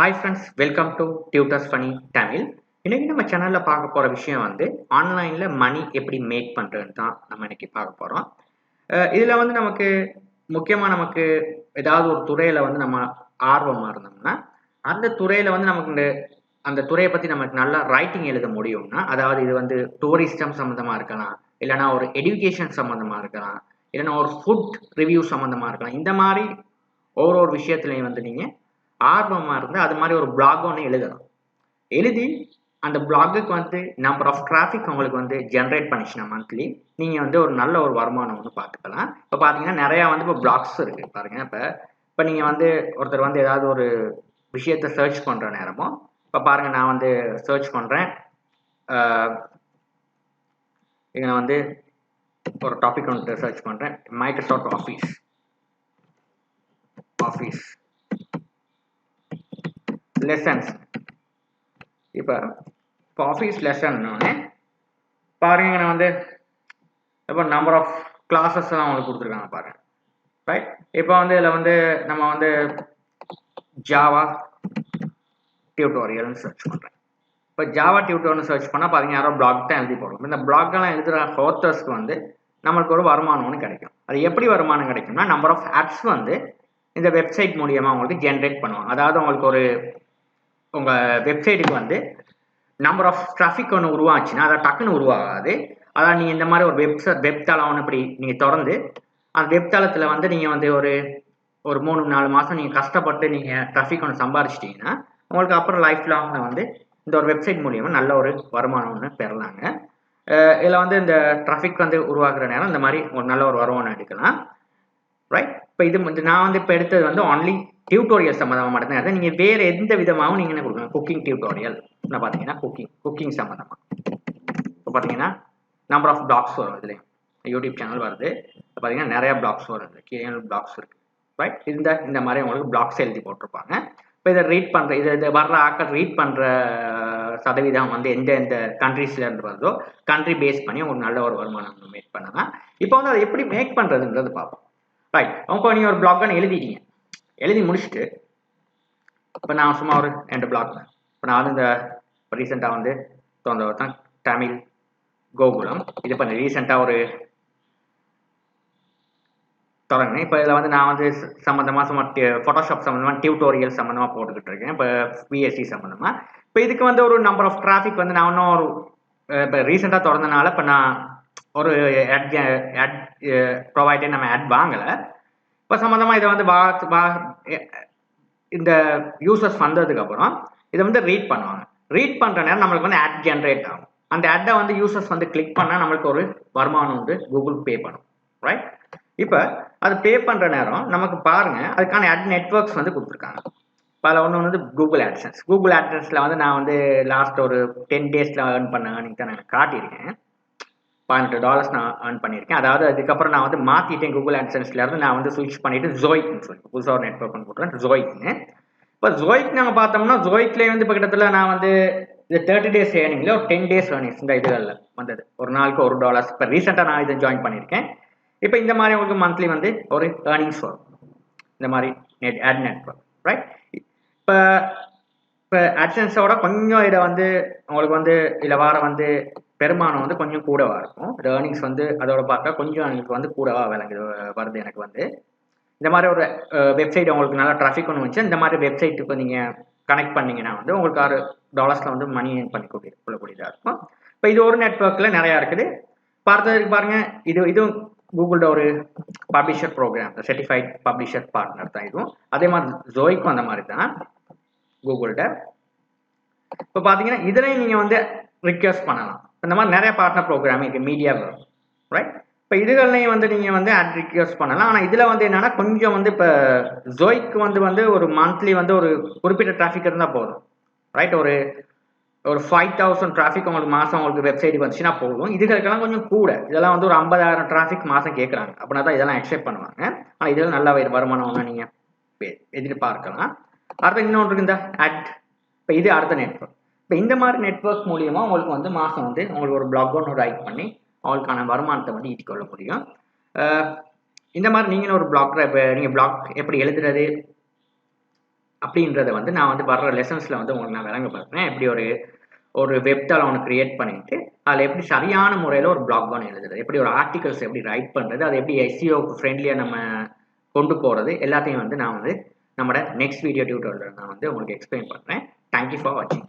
Hi friends, welcome to Tutors Funny Tamil. இன்னைக்கு நம்ம சேனல்ல பார்க்க போற விஷயம் ஆன்லைன்ல மணி எப்படி மேக் பண்றதுன்னு தான் நம்ம இன்னைக்கு பார்க்க போறோம். இதுல நமக்கு முக்கியமா நமக்கு ஏதாவது ஒரு துறையில நம்ம ஆர்வமா இருந்தோம்னா அந்த துறையில நமக்கு அந்த துறையை பத்தி நமக்கு நல்லா ரைட்டிங் எழுத முடியும்னா, அதாவது இது டூரிஸ்டம் சம்பந்தமா இருக்கலாம், இல்லைன்னா ஒரு எஜுகேஷன் சம்பந்தமா இருக்கலாம், இல்லைன்னா ஒரு ஃபுட் ரிவ்யூ சம்பந்தமா இருக்கலாம். இந்த மாதிரி ஒவ்வொரு விஷயத்துலையும் நீங்க ஆர்வமா இருந்தா அது மாதிரி ஒரு பிளாக் ஒன்று எழுதலாம். எழுதி அந்த பிளாகுக்கு நம்பர் ஆஃப் டிராஃபிக் உங்களுக்கு ஜென்ரேட் பண்ணிச்சுன்னா மந்த்லி நீங்க ஒரு நல்ல ஒரு வருமானம் பார்த்துக்கலாம். இப்போ பார்த்தீங்கன்னா நிறையா இப்போ பிளாக்ஸ் இருக்கு பாருங்க. இப்போ நீங்க ஒருத்தர் ஏதாவது ஒரு விஷயத்த சர்ச் பண்ற நேரமோ, இப்போ பாருங்க நான் சர்ச் பண்றேன். இங்க நான் ஒரு டாபிக் சர்ச் பண்றேன். Microsoft office lessons. இப்போ ஆஃபீஸ் லெசன் பாருங்க, நான் இப்போ நம்பர் ஆஃப் கிளாஸஸ் எல்லாம் உங்களுக்கு கொடுத்துருக்காங்க பாருங்க. ரைட், இப்போ இதில் நம்ம ஜாவா டியூட்டோரியல்னு சர்ச் பண்ணுறேன். இப்போ ஜாவா டியூட்டோரியல் சர்ச் பண்ணால் பாருங்க யாரோ பிளாக் தான் எழுதி போடுறோம். இந்த பிளாக்லாம் எழுதுகிற ஹோத்தர்ஸ்க்கு நம்மளுக்கு ஒரு வருமானம் ஒன்று கிடைக்கும். அது எப்படி வருமானம் கிடைக்கும்னா, நம்பர் ஆஃப் ஆப்ஸ் இந்த வெப்சைட் மூலியமாக உங்களுக்கு ஜென்ரேட் பண்ணுவாங்க. அதாவது உங்களுக்கு ஒரு உங்கள் வெப்சைட்டுக்கு நம்பர் ஆஃப் டிராஃபிக் ஒன்று உருவாச்சுன்னா அதை டக்குன்னு உருவாகாது. அதான் நீங்கள் இந்த மாதிரி ஒரு வெப் தளம் ஒன்று இப்படி நீங்கள் திறந்து அந்த வெப் தளத்தில் நீங்கள் ஒரு 3-4 மாதம் நீங்கள் கஷ்டப்பட்டு நீங்கள் டிராஃபிக் ஒன்று சம்பாரிச்சிட்டிங்கன்னா உங்களுக்கு அப்புறம் லைஃப் லாங்கில் இந்த ஒரு வெப்சைட் மூலியமாக நல்ல ஒரு வருமானம் ஒன்று பெறலாங்க. இதில் இந்த டிராஃபிக் உருவாக்குற நேரம் இந்த மாதிரி ஒரு நல்ல ஒரு வருமானம் எடுக்கலாம். ரைட், இப்போ இது நான் இப்போ எடுத்தது ஒன்லி டியூட்டோரியல் சம்மந்தமாக மட்டும்தான். நீங்கள் வேறு எந்த விதமாகவும் நீங்கள் என்ன கொடுக்கணும், குக்கிங் டியூட்டோரியல் பார்த்தீங்கன்னா குக்கிங் சம்மந்தமாக. இப்போ பார்த்தீங்கன்னா நம்பர் ஆஃப் பிளாக்ஸ் வரும். இதுலேயும் யூடியூப் சேனல் வருது. இப்போ பார்த்தீங்கன்னா நிறையா பிளாக்ஸ் வருது, கீழே பிளாக்ஸ் இருக்குது. ரைட், இந்த மாதிரி உங்களுக்கு பிளாக்ஸ் எழுதி போட்டிருப்பாங்க. இப்போ இதை ரீட் பண்ணுற இது வர்ற ஆக்கள் ரீட் பண்ணுற சதவீதம் எந்த கண்ட்ரீஸ்ல இருந்து வருதோ கண்ட்ரி பேஸ் பண்ணி ஒரு நல்ல ஒரு வருமானம் மேக் பண்ணலாம். இப்போ அதை எப்படி மேக் பண்ணுறதுன்றது பார்ப்போம். ரைட், இப்போ நீங்கள் ஒரு பிளாக் எழுதிட்டீங்க. எழுதி முடிச்சுட்டு இப்போ நான் சும்மா ஒரு 2 பிளாக் இப்போ நான் இந்த ரீசெண்டாக திறந்தவர் தான் தமிழ் கோகுலம். இது இப்போ ரீசெண்டாக ஒரு தொடங்கினேன். இப்போ இதில் நான் சம்மந்தமாக சும்மா ஃபோட்டோஷாப் சம்மந்தமாக டியூட்டோரியல் சம்மந்தமாக போட்டுக்கிட்டு இருக்கேன். இப்போ பிஎஸ்சி சம்மந்தமாக. இப்போ இதுக்கு ஒரு நம்பர் ஆஃப் டிராஃபிக் நான் இன்னும் ஒரு இப்போ ரீசெண்டாக திறந்தனால இப்போ நான் ஒரு ஆட் ப்ரொவைடர் நம்ம ஆட் வாங்கலை. இப்போ சம்மந்தமாக இதை இந்த யூசர்ஸ் வந்ததுக்கப்புறம் இதை ரீட் பண்ணுவாங்க. ரீட் பண்ணுற நேரம் நம்மளுக்கு ஆட் ஜென்ரேட் ஆகும். அந்த ஆட்டை யூசர்ஸ் கிளிக் பண்ணால் நம்மளுக்கு ஒரு வருமானம் கூகுள் பே பண்ணும். ரைட், இப்போ அது பே பண்ணுற நேரம் நமக்கு பாருங்க அதுக்கான ஆட் நெட்வொர்க்ஸ் கொடுத்துருக்காங்க. இப்போ அதில் ஒன்று கூகுள் ஆட்சன்ஸ். கூகுள் ஆட்சன்ஸில் நான் லாஸ்ட் ஒரு 10 டேஸில் ஏர்ன் பண்ண ஏர்னிங் தான் நான் காட்டியிருக்கேன். $500 நான் ஏர்ன் பண்ணியிருக்கேன். அதாவது அதுக்கப்புறம் நான் மாற்றிட்டேன். கூகுள் ஆட்சன்ஸ்லேருந்து நான் ஸ்விட்ச் பண்ணிவிட்டு ஜோய்க்னு சொல்லி புதுசாக ஒரு நெட்வொர்க் போட்டுறேன், ஜோய்க்னு. இப்போ ஜோய்க் நாங்கள் பார்த்தோம்னா ஜோய்க்லேயே இப்போ கிட்டத்தட்ட நான் இது 30 டேஸ் ஏர்னிங்கில் ஒரு 10 டேஸ் ஏர்னிங்ஸ் இந்த இதுகளில் வந்தது. ஒரு நாளுக்கு $1. இப்போ ரீசெண்டாக நான் இதை ஜாயின் பண்ணியிருக்கேன். இப்போ இந்த மாதிரி உங்களுக்கு மந்த்லி ஒரு ஏர்னிங்ஸ் வரும் இந்த மாதிரி ஆட் நெட்வொர்க். ரைட், இப்போ ஆட்சன்ஸோட கொஞ்சம் இதை உங்களுக்கு இதில் வார பெருமானம் கொஞ்சம் கூடவா இருக்கும். இந்த ஏர்னிங்ஸ் அதோட பார்த்தா கொஞ்சம் எனக்கு கூடவா வருது. எனக்கு இந்த மாதிரி ஒரு வெப்சைட் உங்களுக்கு நல்லா டிராஃபிக் ஒன்று வச்சு இந்த மாதிரி வெப்சைட்டுக்கு நீங்கள் கனெக்ட் பண்ணிங்கன்னா உங்களுக்கு $6 மணி ஏர்ன் பண்ணி கொள்ளக்கூடியதாக இருக்கும். இப்போ இது ஒரு நெட்வொர்க்கில் நிறையா இருக்குது. பார்த்ததுக்கு பாருங்கள், இதுவும் கூகுளோட ஒரு publisher program, certified publisher partner தான் இதுவும். அதே மாதிரி ஜோய்க்கும் அந்த மாதிரி தான் கூகுள்கிட்ட. இப்போ பார்த்தீங்கன்னா இதுலேயும் நீங்கள் ரிக்வெஸ்ட் பண்ணலாம். இந்த மாதிரி நிறைய பார்ட்னர் ப்ரோக்ராம் இருக்குது, மீடியா வரும். ரைட், இப்போ இதுகள்லையும் நீங்கள் ஆட் ரிக்வெஸ்ட் பண்ணலாம். ஆனால் இதில் என்னென்னா கொஞ்சம் இப்போ ஜோய்க்கு ஒரு மந்த்லி ஒரு குறிப்பிட்ட டிராஃபிக் இருந்தால் போதும். ரைட், ஒரு 5000 டிராஃபிக் உங்களுக்கு மாதம் உங்களுக்கு வெப்சைட்டுக்கு வந்துச்சுன்னா போதும். இதுகளுக்கெல்லாம் கொஞ்சம் கூட, இதெல்லாம் ஒரு 50,000 டிராஃபிக் மாதம் கேட்குறாங்க. அப்படின்னா தான் இதெல்லாம் அக்செப்ட் பண்ணுவாங்க. ஆனால் இதெல்லாம் நல்ல வருமானம் நீங்கள் எதிர்பார்க்கலாம். அடுத்த இன்னொன்று இந்த ஆட். இப்போ இது அடுத்த நெட்வொர்க். இப்போ இந்த மாதிரி நெட்வொர்க் மூலியமாக உங்களுக்கு மாதம் உங்களுக்கு ஒரு பிளாக் ஒன்று ரைட் பண்ணி அவங்களுக்கான வருமானத்தை ஈட்டிக்கொள்ள முடியும். இந்த மாதிரி நீங்களும் ஒரு பிளாக், இப்போ நீங்கள் பிளாக் எப்படி எழுதுறது, அப்படின்றத வந்து நான் வந்து வர்ற லெசன்ஸில் வந்து உங்களுக்கு நான் விளங்க பார்க்குறேன். எப்படி ஒரு வெப்தளம் ஒன்று கிரியேட் பண்ணிட்டு அதில் எப்படி சரியான முறையில் ஒரு பிளாக் ஒன்று எழுதுறது, எப்படி ஒரு ஆர்டிகல்ஸ் எப்படி ரைட் பண்ணுறது, அதை எப்படி எஸ்இஓக்கு ஃப்ரெண்ட்லியாக நம்ம கொண்டு போகிறது, எல்லாத்தையும் வந்து நான் வந்து நம்மளோட நெக்ஸ்ட் வீடியோ டியூட்டோரியலில் நான் வந்து உங்களுக்கு எக்ஸ்பிளைன் பண்ணுறேன். தேங்க்யூ ஃபார் வாட்சிங்.